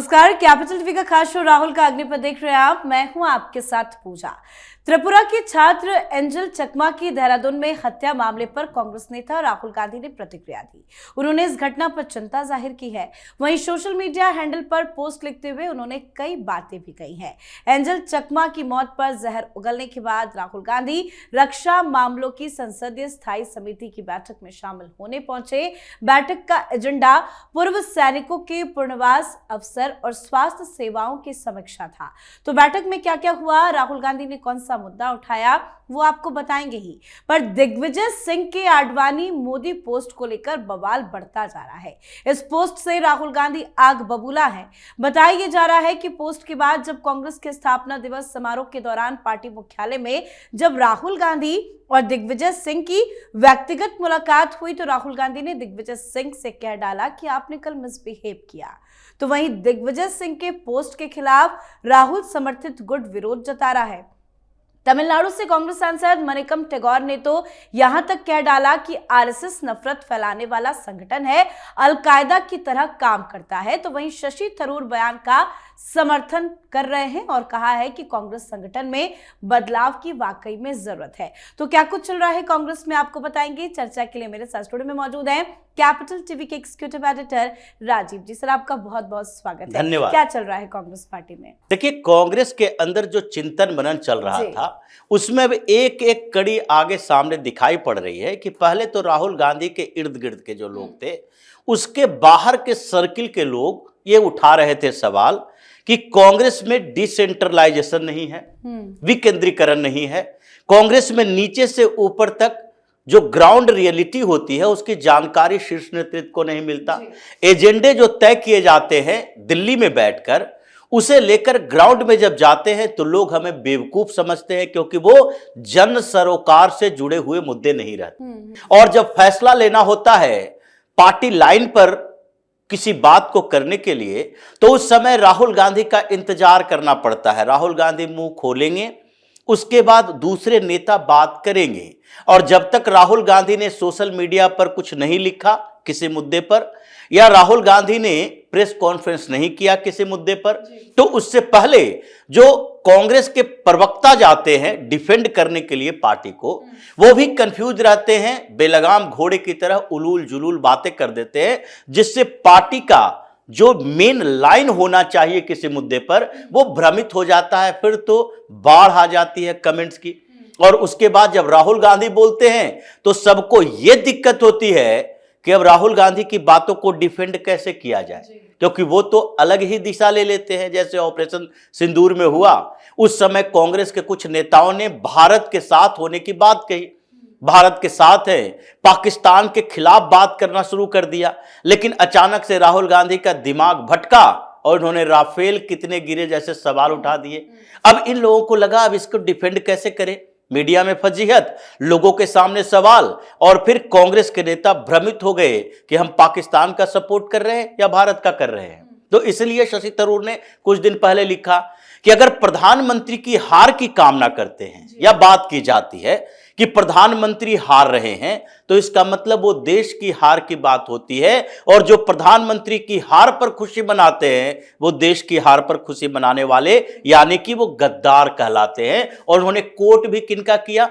नमस्कार, capital TV का खास शो राहुल का अग्निपथ देख रहे हैं आप। मैं हूं आपके साथ पूजा। त्रिपुरा की छात्र एंजल चकमा की देहरादून में हत्या मामले पर कांग्रेस नेता राहुल गांधी ने प्रतिक्रिया दी। उन्होंने इस घटना पर चिंता जाहिर की है। वहीं सोशल मीडिया हैंडल पर पोस्ट लिखते हुए उन्होंने कई बातें भी कही हैं। एंजल चकमा की मौत पर जहर उगलने के बाद राहुल गांधी रक्षा मामलों की संसदीय स्थायी समिति की बैठक में शामिल होने पहुंचे। बैठक का एजेंडा पूर्व सैनिकों के पुनर्वास अवसर और स्वास्थ्य सेवाओं की समीक्षा था। तो बैठक में क्या क्या हुआ, राहुल गांधी ने कौन सा मुद्दा उठाया, वो आपको बताएंगे ही। पर दिग्विजय सिंह के आडवाणी मोदी पोस्ट को लेकर बवाल बढ़ता जा रहा है। इस पोस्ट से राहुल गांधी आग बबूला है। बताया जा रहा है कि पोस्ट के बाद जब कांग्रेस के स्थापना दिवस समारोह के दौरान पार्टी मुख्यालय में जब राहुल गांधी और दिग्विजय सिंह की व्यक्तिगत मुलाकात हुई तो राहुल गांधी ने दिग्विजय सिंह से कह डाला कि आपने कल मिसबिहेव किया। तो वहीं दिग्विजय सिंह के पोस्ट के खिलाफ राहुल समर्थित गुट विरोध जता रहा है। तमिलनाडु से कांग्रेस सांसद मनिकम टेगोर ने तो यहां तक कह डाला कि आरएसएस नफरत फैलाने वाला संगठन है, अलकायदा की तरह काम करता है। तो वहीं शशि थरूर बयान का समर्थन कर रहे हैं और कहा है कि कांग्रेस संगठन में बदलाव की वाकई में जरूरत है। तो क्या कुछ चल रहा है कांग्रेस में, आपको बताएंगे। चर्चा के लिए मेरे साथ स्टूडियो में मौजूद हैं कैपिटल टीवी के एग्जीक्यूटिव एडिटर राजीव जी। सर, आपका बहुत बहुत स्वागत है। धन्यवाद। क्या चल रहा है कांग्रेस पार्टी में? देखिए, कांग्रेस के अंदर जो चिंतन मनन चल रहा था उसमें अब एक एक कड़ी आगे सामने दिखाई पड़ रही है कि पहले तो राहुल गांधी के इर्द गिर्द के जो लोग थे, उसके बाहर के सर्किल के लोग ये उठा रहे थे सवाल कि कांग्रेस में डिसेंट्रलाइजेशन नहीं है, विकेंद्रीकरण नहीं है। कांग्रेस में नीचे से ऊपर तक जो ग्राउंड रियलिटी होती है उसकी जानकारी शीर्ष नेतृत्व को नहीं मिलता। एजेंडे जो तय किए जाते हैं दिल्ली में बैठकर, उसे लेकर ग्राउंड में जब जाते हैं तो लोग हमें बेवकूफ समझते हैं, क्योंकि वो जन सरोकार से जुड़े हुए मुद्दे नहीं रहते। और जब फैसला लेना होता है पार्टी लाइन पर किसी बात को करने के लिए, तो उस समय राहुल गांधी का इंतजार करना पड़ता है। राहुल गांधी मुंह खोलेंगे, उसके बाद दूसरे नेता बात करेंगे। और जब तक राहुल गांधी ने सोशल मीडिया पर कुछ नहीं लिखा किसी मुद्दे पर, या राहुल गांधी ने प्रेस कॉन्फ्रेंस नहीं किया किसी मुद्दे पर, तो उससे पहले जो कांग्रेस के प्रवक्ता जाते हैं डिफेंड करने के लिए पार्टी को, वो भी कंफ्यूज रहते हैं, बेलगाम घोड़े की तरह उलूल जुलूल बातें कर देते हैं, जिससे पार्टी का जो मेन लाइन होना चाहिए किसी मुद्दे पर वो भ्रमित हो जाता है। फिर तो बाढ़ आ जाती है कमेंट्स की। और उसके बाद जब राहुल गांधी बोलते हैं तो सबको यह दिक्कत होती है कि अब राहुल गांधी की बातों को डिफेंड कैसे किया जाए, क्योंकि वो तो अलग ही दिशा ले लेते हैं। जैसे ऑपरेशन सिंदूर में हुआ, उस समय कांग्रेस के कुछ नेताओं ने भारत के साथ होने की बात कही, भारत के साथ है, पाकिस्तान के खिलाफ बात करना शुरू कर दिया। लेकिन अचानक से राहुल गांधी का दिमाग भटका और उन्होंने राफेल कितने गिरे जैसे सवाल उठा दिए। अब इन लोगों को लगा अब इसको डिफेंड कैसे करें, मीडिया में फजीहत, लोगों के सामने सवाल, और फिर कांग्रेस के नेता भ्रमित हो गए कि हम पाकिस्तान का सपोर्ट कर रहे हैं या भारत का कर रहे हैं। तो इसलिए शशि थरूर ने कुछ दिन पहले लिखा कि अगर प्रधानमंत्री की हार की कामना करते हैं या बात की जाती है कि प्रधानमंत्री हार रहे हैं, तो इसका मतलब वो देश की हार की बात होती है। और जो प्रधानमंत्री की हार पर खुशी मनाते हैं वो देश की हार पर खुशी मनाने वाले, यानी कि वो गद्दार कहलाते हैं। और उन्होंने कोट भी किनका किया?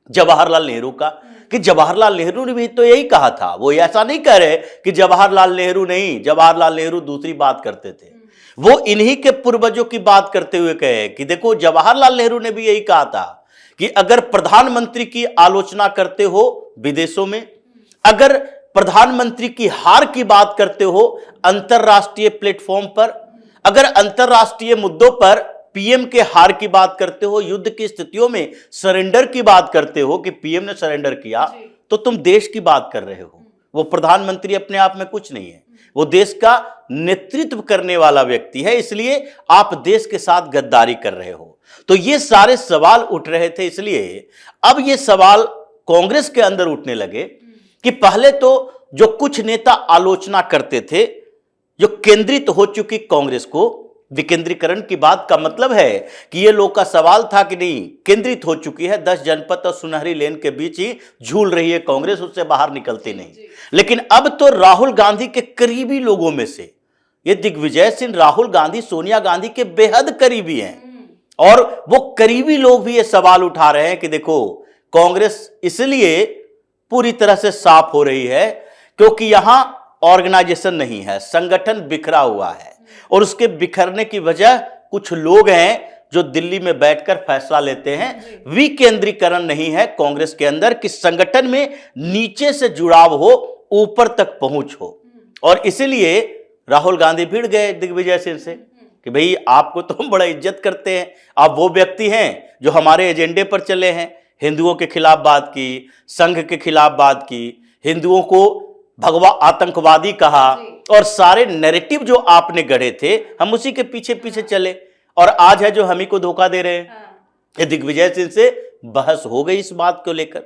जवाहरलाल नेहरू का, कि जवाहरलाल नेहरू ने भी तो यही कहा था। वो ऐसा नहीं कह रहे कि जवाहरलाल नेहरू नहीं, जवाहरलाल नेहरू दूसरी बात करते थे, वो इन्हीं के पूर्वजों की बात करते हुए कहे कि देखो जवाहरलाल नेहरू ने भी यही कहा था कि अगर प्रधानमंत्री की आलोचना करते हो विदेशों में, अगर प्रधानमंत्री की हार की बात करते हो अंतरराष्ट्रीय प्लेटफॉर्म पर, अगर अंतरराष्ट्रीय मुद्दों पर पीएम के हार की बात करते हो, युद्ध की स्थितियों में सरेंडर की बात करते हो कि पीएम ने सरेंडर किया, तो तुम देश की बात कर रहे हो। वो प्रधानमंत्री अपने आप में कुछ नहीं है, वो देश का नेतृत्व करने वाला व्यक्ति है, इसलिए आप देश के साथ गद्दारी कर रहे हो। तो ये सारे सवाल उठ रहे थे। इसलिए अब ये सवाल कांग्रेस के अंदर उठने लगे कि पहले तो जो कुछ नेता आलोचना करते थे, जो केंद्रित हो चुकी कांग्रेस को, विकेंद्रीकरण की बात का मतलब है कि ये लोग का सवाल था कि नहीं, केंद्रित हो चुकी है, 10 जनपद और सुनहरी लेन के बीच ही झूल रही है कांग्रेस, उससे बाहर निकलती नहीं। लेकिन अब तो राहुल गांधी के करीबी लोगों में से ये दिग्विजय सिंह राहुल गांधी सोनिया गांधी के बेहद करीबी हैं और वो करीबी लोग भी ये सवाल उठा रहे हैं कि देखो कांग्रेस इसलिए पूरी तरह से साफ हो रही है क्योंकि यहां ऑर्गेनाइजेशन नहीं है, संगठन बिखरा हुआ है और उसके बिखरने की वजह कुछ लोग हैं जो दिल्ली में बैठकर फैसला लेते हैं। विकेंद्रीकरण नहीं है कांग्रेस के अंदर कि संगठन में नीचे से जुड़ाव हो, ऊपर तक पहुंच हो। और इसीलिए राहुल गांधी भिड़ गए दिग्विजय सिंह से कि भाई आपको तो हम बड़ा इज्जत करते हैं, आप वो व्यक्ति हैं जो हमारे एजेंडे पर चले हैं, हिंदुओं के खिलाफ बात की, संघ के खिलाफ बात की, हिंदुओं को भगवा आतंकवादी कहा और सारे नैरेटिव जो आपने गढ़े थे हम उसी के पीछे पीछे चले और आज है जो हम ही को धोखा दे रहे हैं। ये दिग्विजय सिंह से बहस हो गई इस बात को लेकर,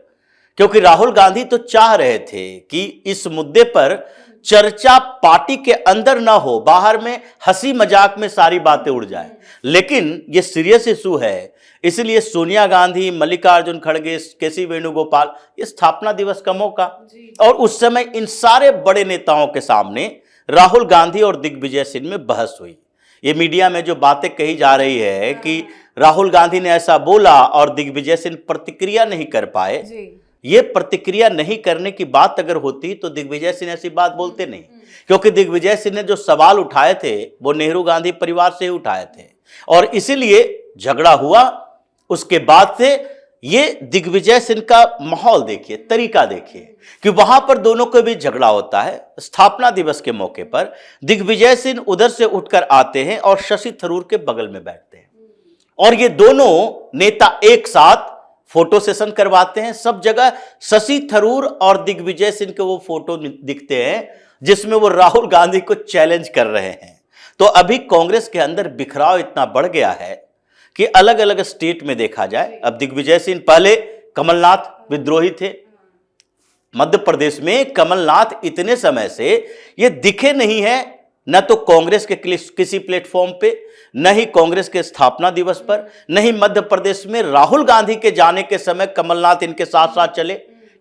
क्योंकि राहुल गांधी तो चाह रहे थे कि इस मुद्दे पर चर्चा पार्टी के अंदर ना हो, बाहर में हंसी मजाक में सारी बातें उड़ जाए, लेकिन ये सीरियस इशू है। इसलिए सोनिया गांधी, मल्लिकार्जुन खड़गे, केसी वेणुगोपाल, ये स्थापना दिवस का मौका और उस समय इन सारे बड़े नेताओं के सामने राहुल गांधी और दिग्विजय सिंह में बहस हुई। ये मीडिया में जो बातें कही जा रही है कि राहुल गांधी ने ऐसा बोला और दिग्विजय सिंह प्रतिक्रिया नहीं कर पाए, ये प्रतिक्रिया नहीं करने की बात अगर होती तो दिग्विजय सिंह ऐसी बात बोलते नहीं, क्योंकि दिग्विजय सिंह ने जो सवाल उठाए थे वो नेहरू गांधी परिवार से ही उठाए थे और इसीलिए झगड़ा हुआ। उसके बाद से ये दिग्विजय सिंह का माहौल देखिए, तरीका देखिए कि वहां पर दोनों के बीच झगड़ा होता है। स्थापना दिवस के मौके पर दिग्विजय सिंह उधर से उठकर आते हैं और शशि थरूर के बगल में बैठते हैं और ये दोनों नेता एक साथ फोटो सेशन करवाते हैं। सब जगह शशि थरूर और दिग्विजय सिंह के वो फोटो दिखते हैं जिसमें वो राहुल गांधी को चैलेंज कर रहे हैं। तो अभी कांग्रेस के अंदर बिखराव इतना बढ़ गया है कि अलग अलग स्टेट में देखा जाए, अब दिग्विजय सिंह पहले कमलनाथ विद्रोही थे, मध्य प्रदेश में कमलनाथ इतने समय से ये दिखे नहीं है, न तो कांग्रेस के किसी प्लेटफॉर्म पे, न ही कांग्रेस के स्थापना दिवस पर, न ही मध्य प्रदेश में राहुल गांधी के जाने के समय कमलनाथ इनके साथ साथ चले।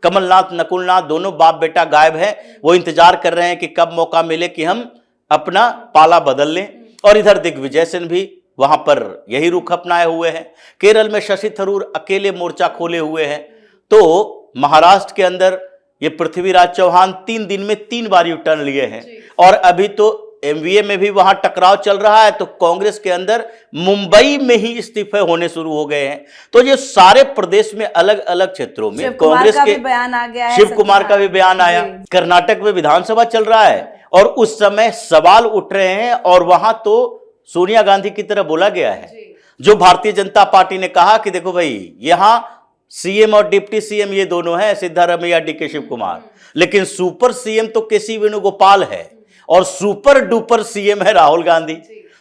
कमलनाथ नकुलनाथ दोनों बाप बेटा गायब हैं, वो इंतजार कर रहे हैं कि कब मौका मिले कि हम अपना पाला बदल लें। और इधर दिग्विजय सिंह भी वहां पर यही रुख अपनाए हुए हैं। केरल में शशि थरूर अकेले मोर्चा खोले हुए हैं, तो महाराष्ट्र के अंदर ये पृथ्वीराज चौहान 3 दिन में 3 बार यू टर्न लिए हैं और अभी तो एमवीए में भी वहां टकराव चल रहा है। तो कांग्रेस के अंदर मुंबई में ही इस्तीफे होने शुरू हो गए हैं। तो ये सारे प्रदेश में अलग अलग क्षेत्रों में कांग्रेस के बयान आ गया है, शिव कुमार का भी बयान आया। कर्नाटक में विधानसभा चल रहा है और उस समय सवाल उठ रहे हैं और वहां तो सोनिया गांधी की तरह बोला गया है, जो भारतीय जनता पार्टी ने कहा कि देखो भाई यहां सीएम और डिप्टी सीएम ये दोनों हैं, सिद्धारमैया, डीके शिव कुमार, लेकिन सुपर सीएम तो केसी वेणुगोपाल है और सुपर डुपर सीएम है राहुल गांधी।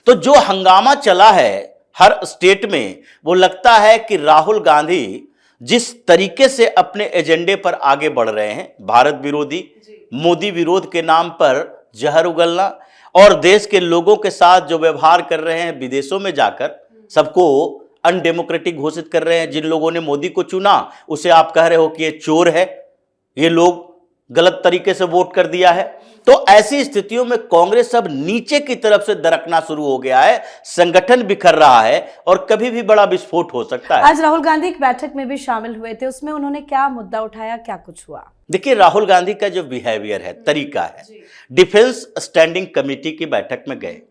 तो जो हंगामा चला है हर स्टेट में, वो लगता है कि राहुल गांधी जिस तरीके से अपने एजेंडे पर आगे बढ़ रहे हैं, भारत विरोधी, मोदी विरोध के नाम पर जहर उगलना और देश के लोगों के साथ जो व्यवहार कर रहे हैं, विदेशों में जाकर सबको अनडेमोक्रेटिक घोषित कर रहे हैं। जिन लोगों ने मोदी को चुना उसे आप कह रहे हो कि ये चोर है, ये लोग गलत तरीके से वोट कर दिया है। तो ऐसी स्थितियों में कांग्रेस अब नीचे की तरफ से दरकना शुरू हो गया है, संगठन बिखर रहा है और कभी भी बड़ा विस्फोट हो सकता है। आज राहुल गांधी एक बैठक में भी शामिल हुए थे, उसमें उन्होंने क्या मुद्दा उठाया, क्या कुछ हुआ? देखिए, राहुल गांधी का जो बिहेवियर है, तरीका है, डिफेंस स्टैंडिंग कमेटी की बैठक में गए।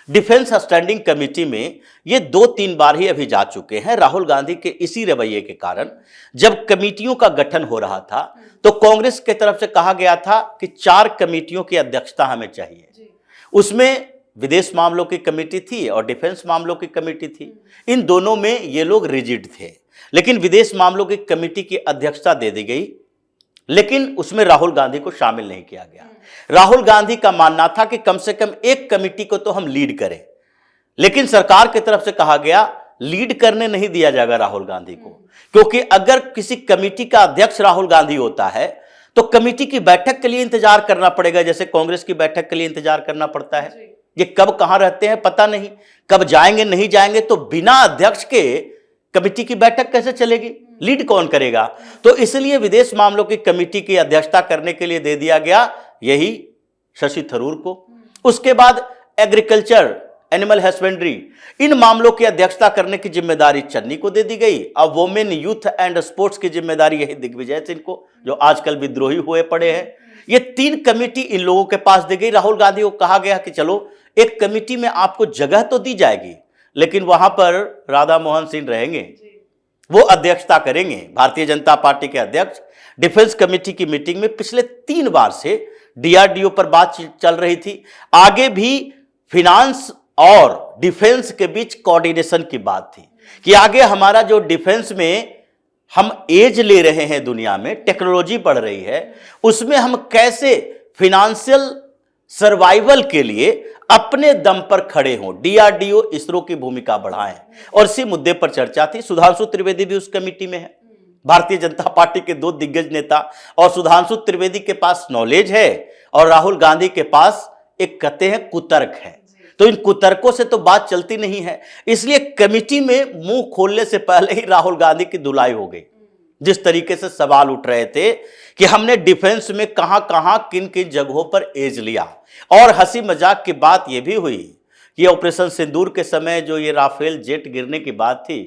डिफेंस स्टैंडिंग कमेटी में ये 2-3 बार ही अभी जा चुके हैं राहुल गांधी के इसी रवैये के कारण। जब कमेटियों का गठन हो रहा था तो कांग्रेस की तरफ से कहा गया था कि 4 कमेटियों की अध्यक्षता हमें चाहिए। उसमें विदेश मामलों की कमेटी थी और डिफेंस मामलों की कमेटी थी। इन दोनों में ये लोग रिजिड थे, लेकिन विदेश मामलों की कमेटी की अध्यक्षता दे दी गई, लेकिन उसमें राहुल गांधी को शामिल नहीं किया गया। राहुल गांधी का मानना था कि कम से कम एक कमेटी को तो हम लीड करें, लेकिन सरकार की तरफ से कहा गया लीड करने नहीं दिया जाएगा राहुल गांधी को, क्योंकि अगर किसी कमेटी का अध्यक्ष राहुल गांधी होता है तो कमेटी की बैठक के लिए इंतजार करना पड़ेगा, जैसे कांग्रेस की बैठक के लिए इंतजार करना पड़ता है। ये कब कहां रहते हैं पता नहीं, कब जाएंगे नहीं जाएंगे, तो बिना अध्यक्ष के कमेटी की बैठक कैसे चलेगी, लीड कौन करेगा? तो इसलिए विदेश मामलों की कमेटी की अध्यक्षता करने के लिए दे दिया गया यही शशि थरूर को। उसके बाद एग्रीकल्चर, एनिमल हस्बेंड्री, इन मामलों की अध्यक्षता करने की जिम्मेदारी चन्नी को दे दी गई। अब वोमेन, यूथ एंड स्पोर्ट्स की जिम्मेदारी यही दिग्विजय सिंह को, जो आजकल विद्रोही हुए पड़े हैं। ये 3 कमेटी इन लोगों के पास दी गई। राहुल गांधी को कहा गया कि चलो एक कमेटी में आपको जगह तो दी जाएगी, लेकिन वहां पर राधा मोहन सिंह रहेंगे, वो अध्यक्षता करेंगे। भारतीय जनता पार्टी के अध्यक्ष डिफेंस कमेटी की मीटिंग में पिछले 3 बार से डीआरडीओ पर बात चल रही थी। आगे भी फिनांस और डिफेंस के बीच कोऑर्डिनेशन की बात थी कि आगे हमारा जो डिफेंस में हम एज ले रहे हैं, दुनिया में टेक्नोलॉजी बढ़ रही है, उसमें हम कैसे फिनेंशियल सर्वाइवल के लिए अपने दम पर खड़े हों, डीआरडीओ, इसरो की भूमिका बढ़ाएं। और इसी मुद्दे पर चर्चा थी। सुधांशु त्रिवेदी भी उस कमेटी में है, भारतीय जनता पार्टी के 2 दिग्गज नेता। और सुधांशु त्रिवेदी के पास नॉलेज है और राहुल गांधी के पास एक कहते हैं कुतर्क है, तो इन कुतर्कों से तो बात चलती नहीं है। इसलिए कमेटी में मुंह खोलने से पहले ही राहुल गांधी की धुलाई हो गई। जिस तरीके से सवाल उठ रहे थे कि हमने डिफेंस में कहां कहां किन किन जगहों पर एज लिया, और हंसी मजाक की बात यह भी हुई कि ऑपरेशन सिंदूर के समय जो ये राफेल जेट गिरने की बात थी,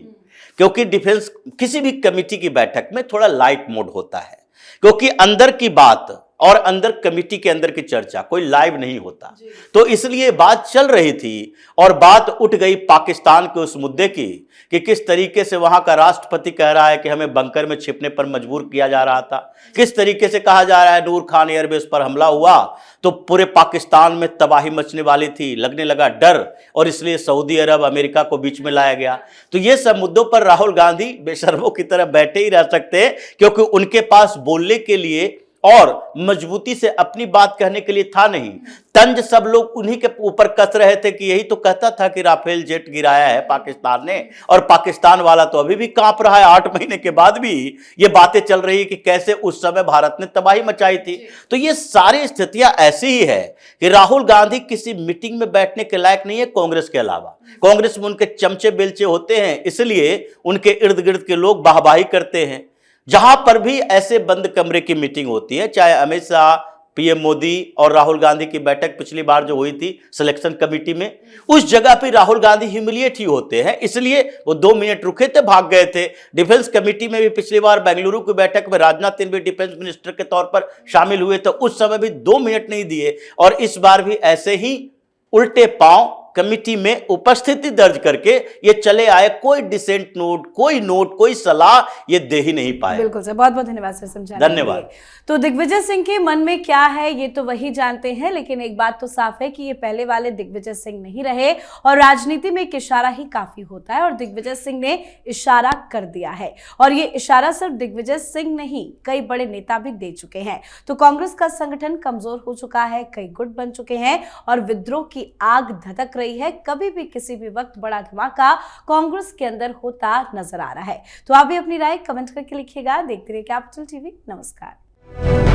क्योंकि डिफेंस किसी भी कमेटी की बैठक में थोड़ा लाइट मोड होता है, क्योंकि अंदर की बात और अंदर कमेटी के अंदर की चर्चा कोई लाइव नहीं होता, तो इसलिए बात चल रही थी। और बात उठ गई पाकिस्तान के उस मुद्दे की कि किस तरीके से वहां का राष्ट्रपति कह रहा है कि हमें बंकर में छिपने पर मजबूर किया जा रहा था, किस तरीके से कहा जा रहा है नूर खान एयरबेस पर हमला हुआ तो पूरे पाकिस्तान में तबाही मचने वाली थी, लगने लगा डर, और इसलिए सऊदी अरब, अमेरिका को बीच में लाया गया। तो ये सब मुद्दों पर राहुल गांधी बेशर्मों की तरह बैठे ही रह सकते हैं, क्योंकि उनके पास बोलने के लिए और मजबूती से अपनी बात कहने के लिए था नहीं। तंज सब लोग उन्हीं के ऊपर कस रहे थे कि यही तो कहता था कि राफेल जेट गिराया है पाकिस्तान ने, और पाकिस्तान वाला तो अभी भी कांप रहा है। 8 महीने के बाद भी ये बातें चल रही है कि कैसे उस समय भारत ने तबाही मचाई थी। तो ये सारी स्थितियां ऐसी ही है कि राहुल गांधी किसी मीटिंग में बैठने के लायक नहीं है कांग्रेस के अलावा। कांग्रेस में उनके चमचे बेलचे होते हैं, इसलिए उनके इर्द गिर्द के लोग वाहवाही करते हैं। जहां पर भी ऐसे बंद कमरे की मीटिंग होती है, चाहे अमित शाह, पीएम मोदी और राहुल गांधी की बैठक पिछली बार जो हुई थी सिलेक्शन कमेटी में, उस जगह पे राहुल गांधी ह्यूमिलिएट ही होते हैं, इसलिए वो 2 मिनट रुके थे, भाग गए थे। डिफेंस कमेटी में भी पिछली बार बेंगलुरु की बैठक में राजनाथ सिंह भी डिफेंस मिनिस्टर के तौर पर शामिल हुए थे, उस समय भी 2 मिनट नहीं दिए। और इस बार भी ऐसे ही उल्टे पांव कमिटी में उपस्थिति दर्ज करके ये चले आए, कोई डिसेंट नोट, कोई नोट, कोई सलाह ये दे ही नहीं पाए। बिल्कुल सर, बहुत बहुत धन्यवाद सर समझाने के लिए। धन्यवाद। तो दिग्विजय सिंह के मन में क्या है ये तो वही जानते हैं, लेकिन एक बात तो साफ है कि ये पहले वाले दिग्विजय सिंह नहीं रहे, और राजनीति में एक इशारा ही काफी होता है, और दिग्विजय सिंह ने इशारा कर दिया है। और ये इशारा सिर्फ दिग्विजय सिंह नहीं, कई बड़े नेता भी दे चुके हैं। तो कांग्रेस का संगठन कमजोर हो चुका है, कई गुट बन चुके हैं, और विद्रोह की आग धधक रही है। कभी भी किसी भी वक्त बड़ा धमाका कांग्रेस के अंदर होता नजर आ रहा है। तो आप भी अपनी राय कमेंट करके लिखिएगा। देखते रहिए कैपिटल टीवी। नमस्कार।